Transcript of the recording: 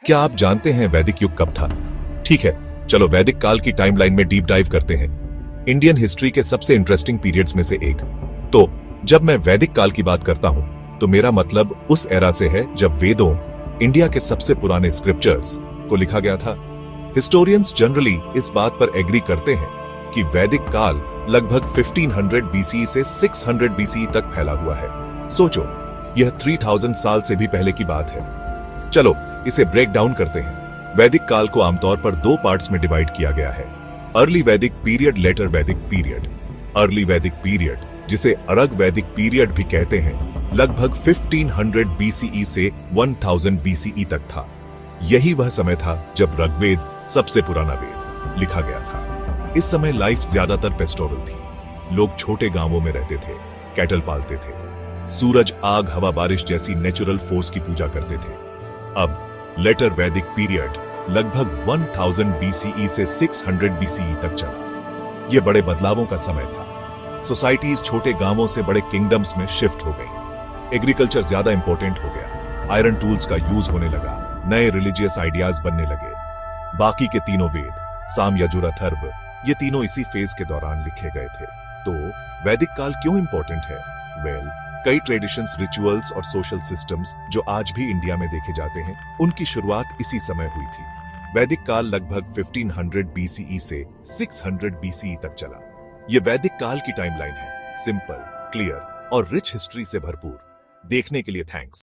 क्या आप जानते हैं वैदिक युग कब था? ठीक है, चलो वैदिक काल की टाइमलाइन में डीप डाइव करते हैं। इंडियन हिस्ट्री के सबसे इंटरेस्टिंग पीरियड्स में से एक। तो जब मैं वैदिक काल की बात करता हूं तो मेरा मतलब उस एरा से है जब वेदों, इंडिया के सबसे पुराने स्क्रिप्चर्स को लिखा गया था। हिस्टोरियंस जनरली इस बात पर एग्री करते हैं कि वैदिक काल लगभग 1500 बीसी से 600 बीसी तक फैला हुआ है। सोचो, यह 3000 साल से भी पहले की बात है। चलो इसे ब्रेक डाउन करते हैं। वैदिक काल को आमतौर पर दो पार्ट्स में डिवाइड किया गया है, अर्ली वैदिक पीरियड, लेटर वैदिक पीरियड। अर्ली वैदिक पीरियड, जिसे अरग वैदिक पीरियड भी कहते हैं, लगभग 1500 बीसीई से 1000 बीसीई तक था। यही वह समय था जब ऋग्वेद, सबसे पुराना वेद, लिखा गया था। इस समय लाइफ ज्यादातर पेस्टोरल थी। लोग छोटे गांवों में रहते थे, कैटल पालते थे, सूरज, आग, हवा, बारिश जैसी नेचुरल फोर्स की पूजा करते थे। अब लेटर वैदिक पीरियड लगभग 1000 बीसीई से 600 बीसीई तक चला। यह बड़े बदलावों का समय था। सोसाइटीज छोटे गांवों से बड़े किंगडम्स में शिफ्ट हो गई। एग्रीकल्चर ज्यादा इंपॉर्टेंट हो गया। आयरन टूल्स का यूज होने लगा। नए रिलीजियस आइडियाज बनने लगे। बाकी के तीनों वेद, साम, यजुर, अथर्व, ये तीनों इसी फेज के दौरान लिखे गए थे। तो वैदिक काल क्यों इंपॉर्टेंट है? कई ट्रेडिशंस, रिचुअल्स और सोशल सिस्टम्स जो आज भी इंडिया में देखे जाते हैं, उनकी शुरुआत इसी समय हुई थी। वैदिक काल लगभग 1500 बीसीई से 600 बीसीई तक चला। यह वैदिक काल की टाइमलाइन है, सिंपल, क्लियर और रिच हिस्ट्री से भरपूर। देखने के लिए थैंक्स।